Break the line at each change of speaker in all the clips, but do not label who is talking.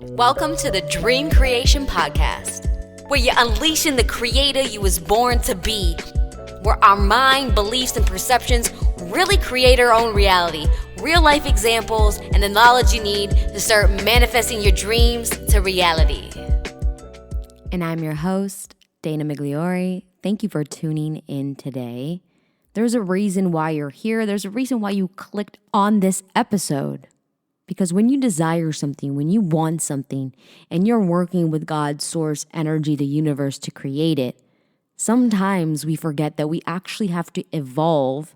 Welcome to the Dream Creation Podcast, where you're unleashing the creator you was born to be, where our mind, beliefs, and perceptions really create our own reality, real life examples, and the knowledge you need to start manifesting your dreams to reality.
And I'm your host, Dana Migliori. Thank you for tuning in today. There's a reason why you're here. There's a reason why you clicked on this episode. Because when you desire something, when you want something, and you're working with God's source energy, the universe, to create it, sometimes we forget that we actually have to evolve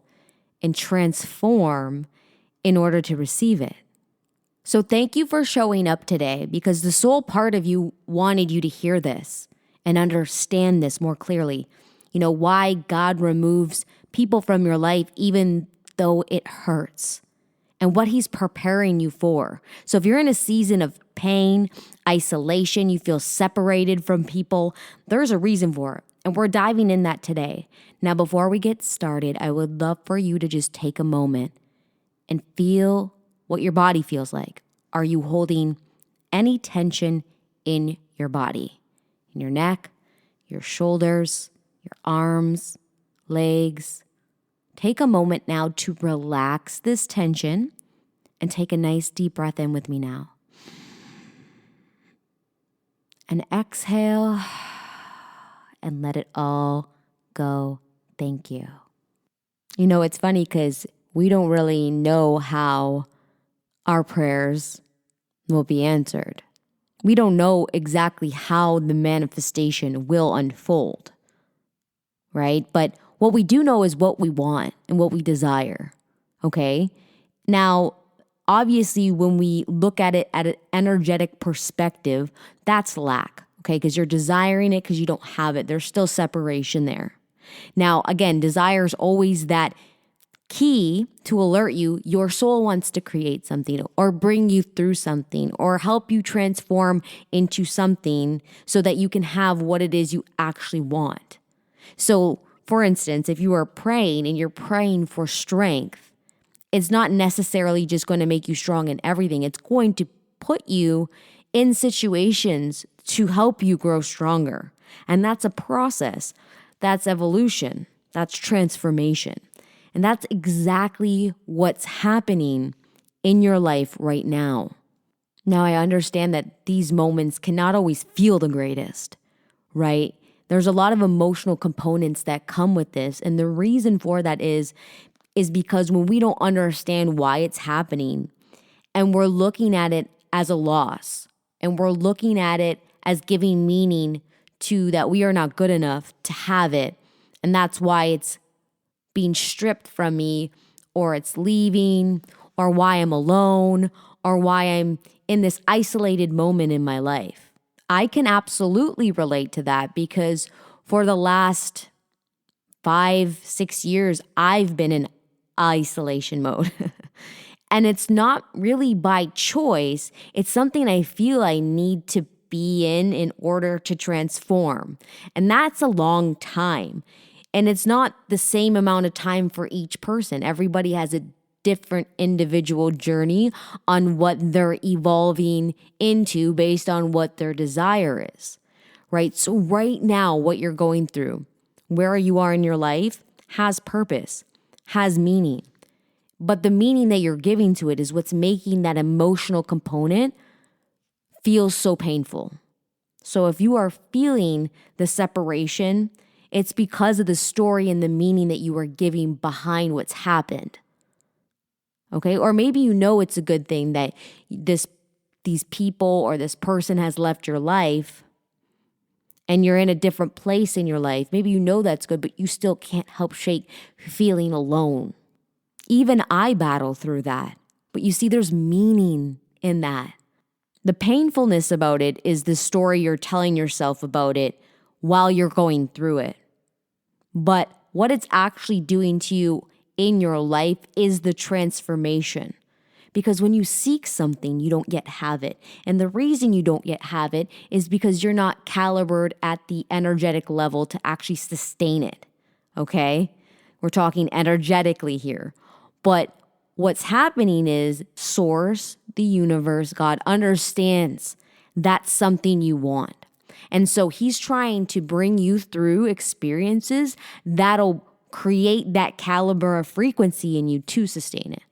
and transform in order to receive it. So thank you for showing up today, because the soul part of you wanted you to hear this and understand this more clearly. You know, why God removes people from your life even though it hurts, and what he's preparing you for. So if you're in a season of pain, isolation, you feel separated from people, there's a reason for it. And we're diving in that today. Now, before we get started, I would love for you to just take a moment and feel what your body feels like. Are you holding any tension in your body? In your neck, your shoulders, your arms, legs? Take a moment now to relax this tension and take a nice deep breath in with me now. And exhale and let it all go. Thank you. You know, it's funny because we don't really know how our prayers will be answered. We don't know exactly how the manifestation will unfold, right? But what we do know is what we want and what we desire, okay? Now, obviously, when we look at it at an energetic perspective, that's lack, okay? Because you're desiring it because you don't have it. There's still separation there. Now, again, desire is always that key to alert you your soul wants to create something or bring you through something or help you transform into something so that you can have what it is you actually want. So, for instance, if you are praying and you're praying for strength, it's not necessarily just going to make you strong in everything. It's going to put you in situations to help you grow stronger. And that's a process. That's evolution. That's transformation. And that's exactly what's happening in your life right now. Now, I understand that these moments cannot always feel the greatest, right? There's a lot of emotional components that come with this. And the reason for that is because when we don't understand why it's happening and we're looking at it as a loss and we're looking at it as giving meaning to that we are not good enough to have it. And that's why it's being stripped from me, or it's leaving, or why I'm alone, or why I'm in this isolated moment in my life. I can absolutely relate to that because for the last 5-6 years, I've been in isolation mode. And it's not really by choice. It's something I feel I need to be in order to transform. And that's a long time. And it's not the same amount of time for each person. Everybody has a different individual journey on what they're evolving into based on what their desire is, right? So right now, what you're going through, where you are in your life, has purpose, has meaning. But the meaning that you're giving to it is what's making that emotional component feel so painful. So if you are feeling the separation, it's because of the story and the meaning that you are giving behind what's happened. Okay, or maybe you know it's a good thing that these people or this person has left your life and you're in a different place in your life. Maybe you know that's good, but you still can't help shake feeling alone. Even I battle through that. But you see, there's meaning in that. The painfulness about it is the story you're telling yourself about it while you're going through it. But what it's actually doing to you in your life is the transformation. Because when you seek something, you don't yet have it. And the reason you don't yet have it is because you're not calibrated at the energetic level to actually sustain it. Okay? We're talking energetically here. But what's happening is Source, the universe, God understands that's something you want. And so he's trying to bring you through experiences that'll create that caliber of frequency in you to sustain it.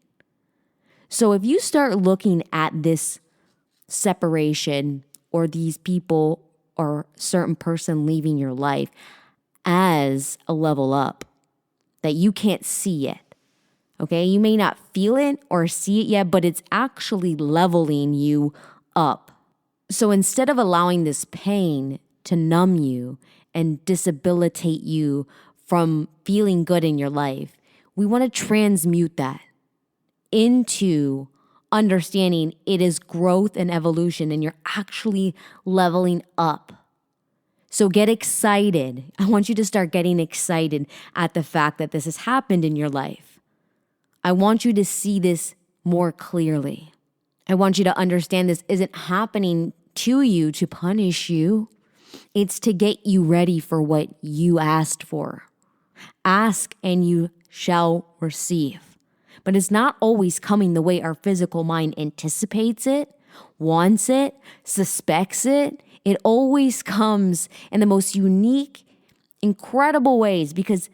So if you start looking at this separation or these people or certain person leaving your life as a level up that you can't see yet, okay? You may not feel it or see it yet, but it's actually leveling you up. So instead of allowing this pain to numb you and disabilitate you from feeling good in your life, we want to transmute that into understanding it is growth and evolution and you're actually leveling up. So get excited. I want you to start getting excited at the fact that this has happened in your life. I want you to see this more clearly. I want you to understand this isn't happening to you to punish you. It's to get you ready for what you asked for. Ask and you shall receive. But it's not always coming the way our physical mind anticipates it, wants it, suspects it. It always comes in the most unique, incredible ways because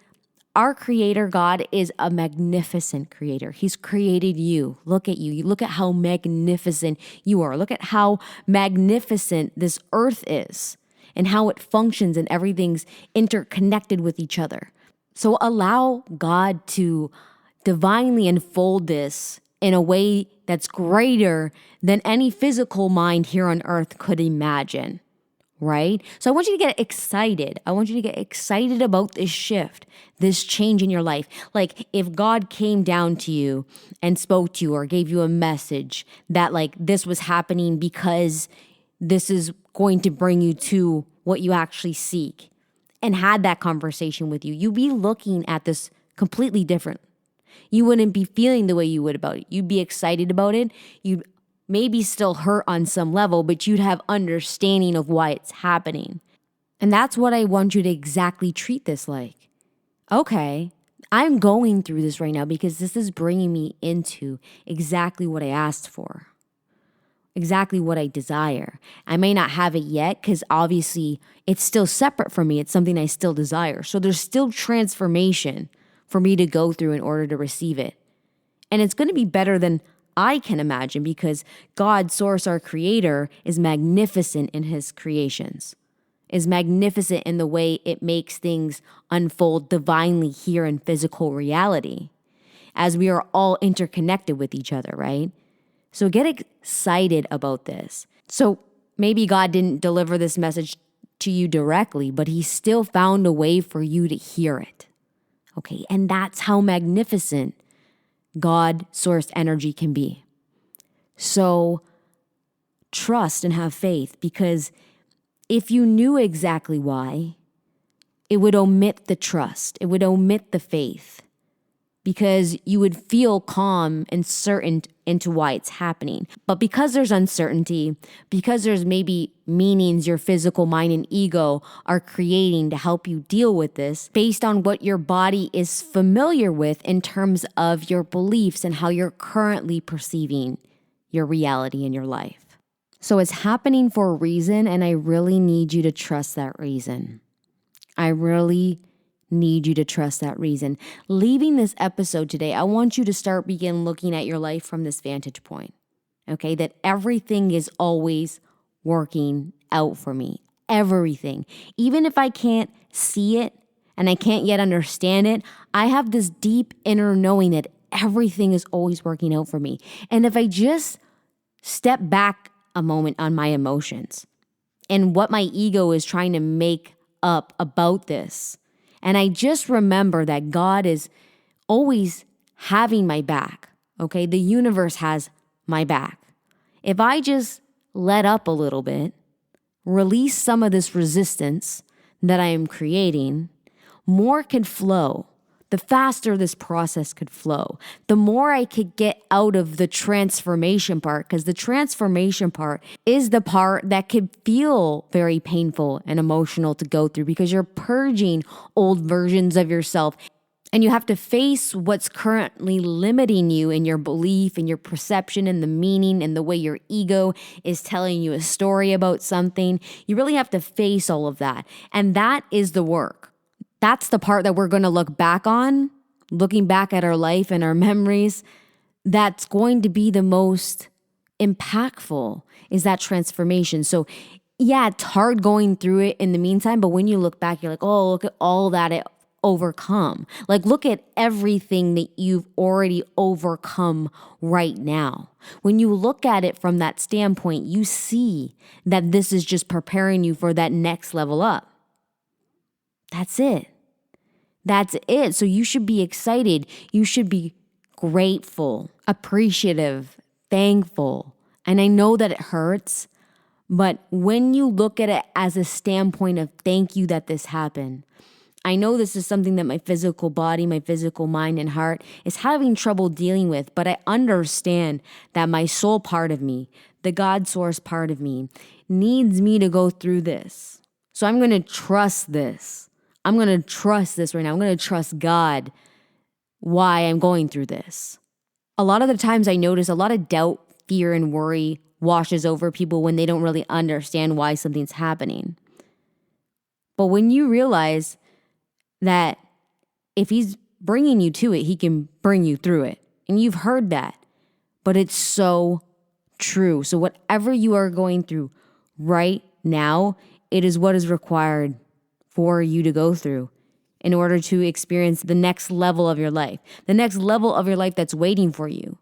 our creator, God, is a magnificent creator. He's created you. Look at you. Look at how magnificent you are. Look at how magnificent this earth is and how it functions and everything's interconnected with each other. So allow God to divinely unfold this in a way that's greater than any physical mind here on earth could imagine, right? So I want you to get excited. I want you to get excited about this shift, this change in your life. Like if God came down to you and spoke to you or gave you a message that like this was happening because this is going to bring you to what you actually seek and had that conversation with you, you'd be looking at this completely different. You wouldn't be feeling the way you would about it. You'd be excited about it. You'd maybe still hurt on some level, but you'd have understanding of why it's happening. And that's what I want you to exactly treat this like. Okay, I'm going through this right now because this is bringing me into exactly what I asked for, exactly what I desire. I may not have it yet because obviously it's still separate from me. It's something I still desire. So there's still transformation for me to go through in order to receive it. And it's going to be better than I can imagine because God, Source, our creator, is magnificent in his creations, is magnificent in the way it makes things unfold divinely here in physical reality as we are all interconnected with each other, right? So get excited about this. So maybe God didn't deliver this message to you directly, but he still found a way for you to hear it. Okay, and that's how magnificent God sourced energy can be. So trust and have faith because if you knew exactly why, it would omit the trust. It would omit the faith because you would feel calm and certain into why it's happening. But because there's uncertainty, because there's maybe meanings your physical mind and ego are creating to help you deal with this based on what your body is familiar with in terms of your beliefs and how you're currently perceiving your reality in your life. So it's happening for a reason, and I really need you to trust that reason. I really need you to trust that reason. Leaving this episode today, I want you to begin looking at your life from this vantage point, okay? That everything is always working out for me. Everything. Even if I can't see it and I can't yet understand it, I have this deep inner knowing that everything is always working out for me. And if I just step back a moment on my emotions and what my ego is trying to make up about this, and I just remember that God is always having my back, okay? The universe has my back. If I just let up a little bit, release some of this resistance that I am creating, more could flow. The faster this process could flow, the more I could get out of the transformation part, because the transformation part is the part that could feel very painful and emotional to go through because you're purging old versions of yourself. And you have to face what's currently limiting you in your belief, in your perception, and the meaning, and the way your ego is telling you a story about something. You really have to face all of that. And that is the work. That's the part that we're going to look back on, looking back at our life and our memories. That's going to be the most impactful, is that transformation. So yeah, it's hard going through it in the meantime, but when you look back, you're like, oh, look at all that it overcome. Like, look at everything that you've already overcome right now. When you look at it from that standpoint, you see that this is just preparing you for that next level up. That's it. That's it. So you should be excited. You should be grateful, appreciative, thankful. And I know that it hurts, but when you look at it as a standpoint of thank you that this happened, I know this is something that my physical body, my physical mind and heart is having trouble dealing with, but I understand that my soul part of me, the God source part of me, needs me to go through this. So I'm going to trust this. I'm going to trust this right now. I'm going to trust God why I'm going through this. A lot of the times I notice a lot of doubt, fear, and worry washes over people when they don't really understand why something's happening. But when you realize that if he's bringing you to it, he can bring you through it. And you've heard that, but it's so true. So whatever you are going through right now, it is what is required for you to go through in order to experience the next level of your life, the next level of your life that's waiting for you.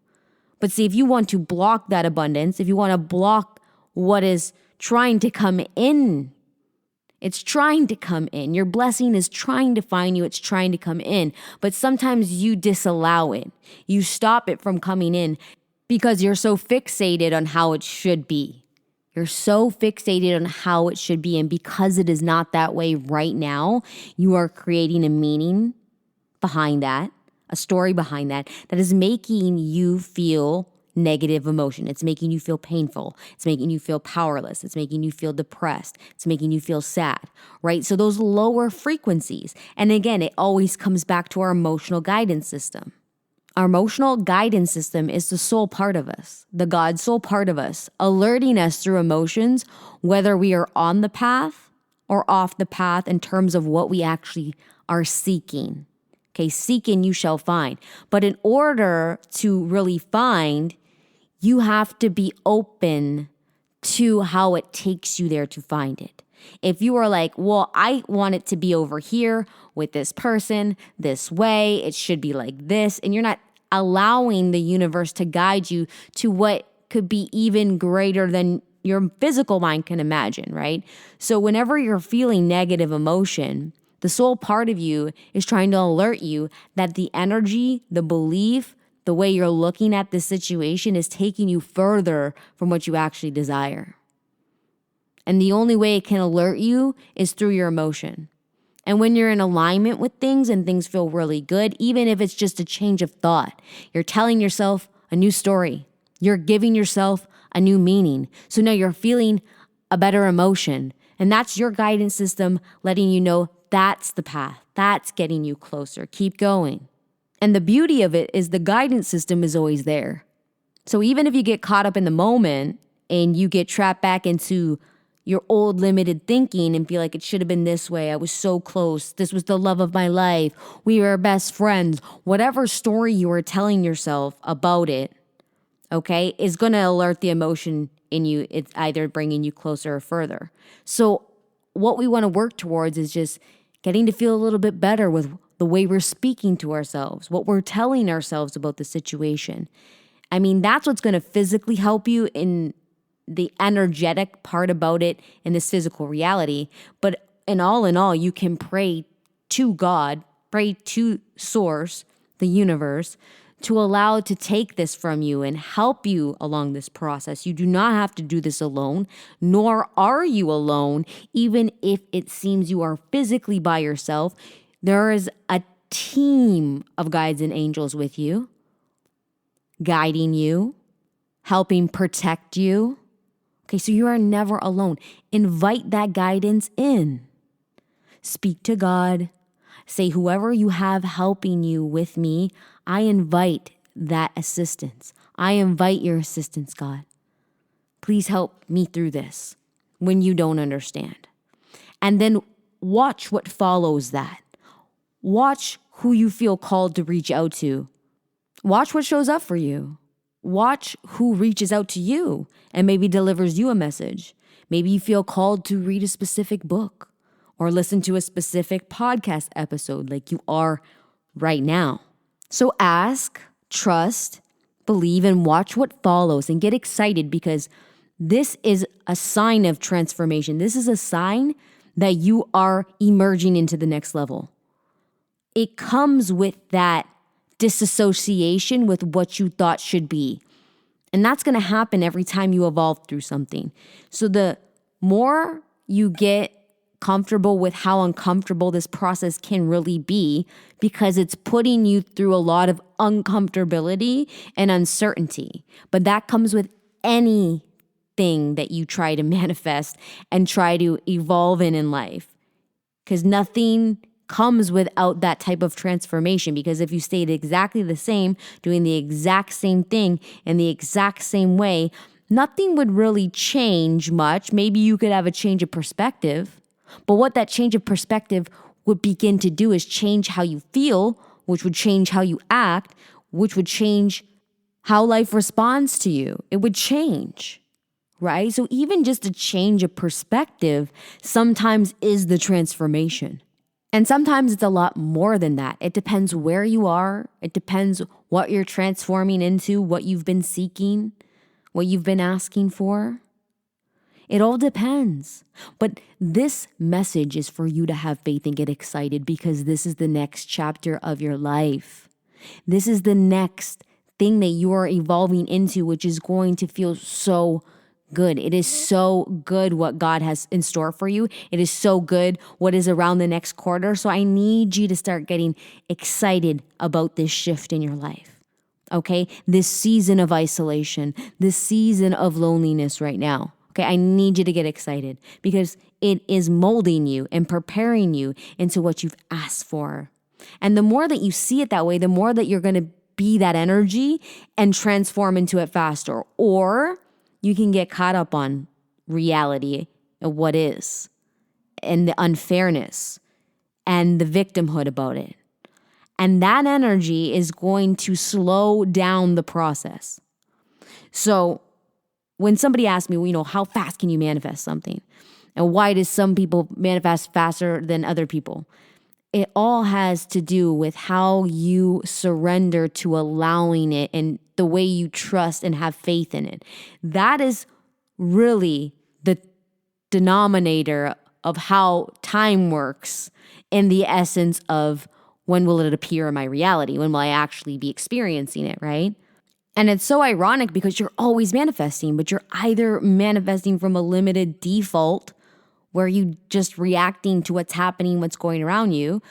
But see, if you want to block that abundance, if you want to block what is trying to come in, it's trying to come in. Your blessing is trying to find you. It's trying to come in. But sometimes you disallow it. You stop it from coming in because you're so fixated on how it should be. You're so fixated on how it should be. And because it is not that way right now, you are creating a meaning behind that, a story behind that is making you feel negative emotion. It's making you feel painful. It's making you feel powerless. It's making you feel depressed. It's making you feel sad, right? So those lower frequencies. And again, it always comes back to our emotional guidance system. Our emotional guidance system is the soul part of us, the God soul part of us, alerting us through emotions, whether we are on the path or off the path in terms of what we actually are seeking. Okay, seek and you shall find. But in order to really find, you have to be open to how it takes you there to find it. If you are like, well, I want it to be over here with this person, this way, it should be like this, and you're not allowing the universe to guide you to what could be even greater than your physical mind can imagine, right? So whenever you're feeling negative emotion, the soul part of you is trying to alert you that the energy, the belief, the way you're looking at this situation is taking you further from what you actually desire. And the only way it can alert you is through your emotion. And when you're in alignment with things and things feel really good, even if it's just a change of thought, you're telling yourself a new story. You're giving yourself a new meaning. So now you're feeling a better emotion. And that's your guidance system letting you know that's the path. That's getting you closer. Keep going. And the beauty of it is the guidance system is always there. So even if you get caught up in the moment and you get trapped back into your old limited thinking and feel like it should have been this way, I was so close, this was the love of my life, we were best friends, whatever story you are telling yourself about it, okay, is going to alert the emotion in you. It's either bringing you closer or further. So what we want to work towards is just getting to feel a little bit better with the way we're speaking to ourselves, what we're telling ourselves about the situation. I mean, that's what's going to physically help you in the energetic part about it in this physical reality. But in all, you can pray to God, pray to Source, the universe, to allow to take this from you and help you along this process. You do not have to do this alone, nor are you alone, even if it seems you are physically by yourself. There is a team of guides and angels with you, guiding you, helping protect you. Okay, so you are never alone. Invite that guidance in. Speak to God. Say, whoever you have helping you with me, I invite that assistance. I invite your assistance, God. Please help me through this when you don't understand. And then watch what follows that. Watch who you feel called to reach out to. Watch what shows up for you. Watch who reaches out to you and maybe delivers you a message. Maybe you feel called to read a specific book or listen to a specific podcast episode like you are right now. So ask, trust, believe, and watch what follows and get excited because this is a sign of transformation. This is a sign that you are emerging into the next level. It comes with that disassociation with what you thought should be. And that's going to happen every time you evolve through something. So the more you get comfortable with how uncomfortable this process can really be, because it's putting you through a lot of uncomfortability and uncertainty. But that comes with anything that you try to manifest and try to evolve in life. Because nothing comes without that type of transformation. Because if you stayed exactly the same, doing the exact same thing in the exact same way, nothing would really change much. Maybe you could have a change of perspective. But what that change of perspective would begin to do is change how you feel, which would change how you act, which would change how life responds to you. It would change, right? So even just a change of perspective sometimes is the transformation. And sometimes it's a lot more than that. It depends where you are. It depends what you're transforming into, what you've been seeking, what you've been asking for. It all depends. But this message is for you to have faith and get excited because this is the next chapter of your life. This is the next thing that you are evolving into, which is going to feel so good. It is so good what God has in store for you. It is so good what is around the next quarter. So I need you to start getting excited about this shift in your life. Okay? This season of isolation, this season of loneliness right now. Okay? I need you to get excited because it is molding you and preparing you into what you've asked for. And the more that you see it that way, the more that you're going to be that energy and transform into it faster. Or you can get caught up on reality of what is and the unfairness and the victimhood about it. And that energy is going to slow down the process. So when somebody asks me, how fast can you manifest something? And why do some people manifest faster than other people? It all has to do with how you surrender to allowing it and the way you trust and have faith in it. That is really the denominator of how time works in the essence of when will it appear in my reality? When will I actually be experiencing it, right? And it's so ironic because you're always manifesting, but you're either manifesting from a limited default where you just reacting to what's happening, what's going around you.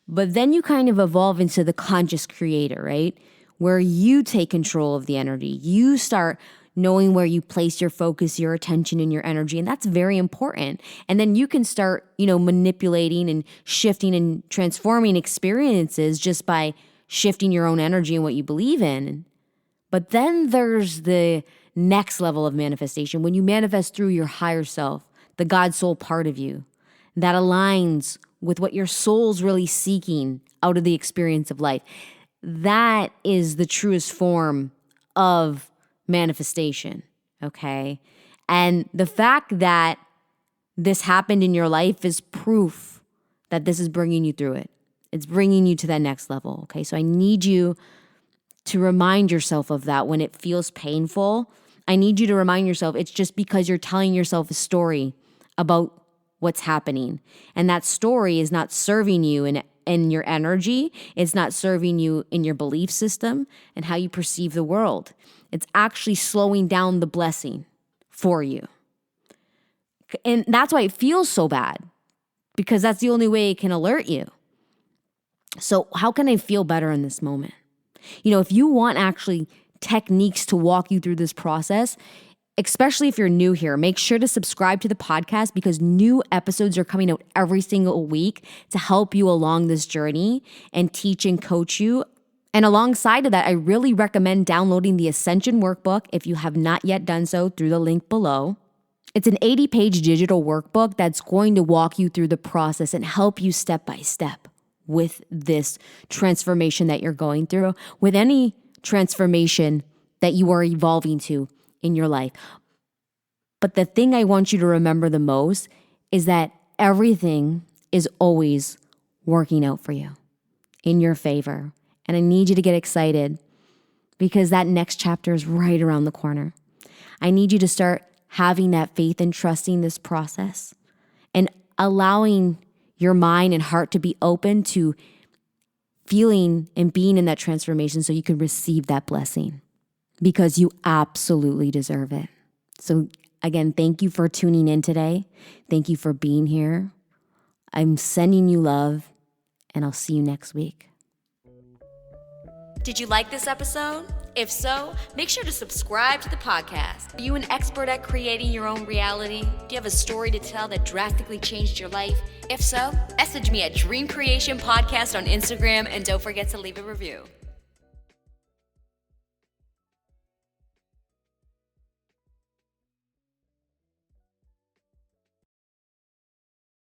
But then you kind of evolve into the conscious creator, right? Where you take control of the energy. You start knowing where you place your focus, your attention, and your energy. And that's very important. And then you can start, manipulating and shifting and transforming experiences just by shifting your own energy and what you believe in. But then there's the next level of manifestation when you manifest through your higher self, the God soul part of you that aligns with what your soul's really seeking out of the experience of life. That is the truest form of manifestation, okay? And the fact that this happened in your life is proof that this is bringing you through it. It's bringing you to that next level, okay? So I need you to remind yourself of that when it feels painful. I need you to remind yourself it's just because you're telling yourself a story about what's happening. And that story is not serving you in your energy. It's not serving you in your belief system and how you perceive the world. It's actually slowing down the blessing for you. And that's why it feels so bad, because that's the only way it can alert you. So how can I feel better in this moment? If you want actually techniques to walk you through this process, especially if you're new here, make sure to subscribe to the podcast because new episodes are coming out every single week to help you along this journey and teach and coach you. And alongside of that, I really recommend downloading the Ascension Workbook if you have not yet done so through the link below. It's an 80-page digital workbook that's going to walk you through the process and help you step by step with this transformation that you're going through, with any transformation that you are evolving to in your life. But the thing I want you to remember the most is that everything is always working out for you in your favor. And I need you to get excited because that next chapter is right around the corner. I need you to start having that faith and trusting this process and allowing your mind and heart to be open to feeling and being in that transformation so you can receive that blessing because you absolutely deserve it. So again, thank you for tuning in today. Thank you for being here. I'm sending you love and I'll see you next week.
Did you like this episode? If so, make sure to subscribe to the podcast. Are you an expert at creating your own reality? Do you have a story to tell that drastically changed your life? If so, message me at Dream Creation Podcast on Instagram and don't forget to leave a review.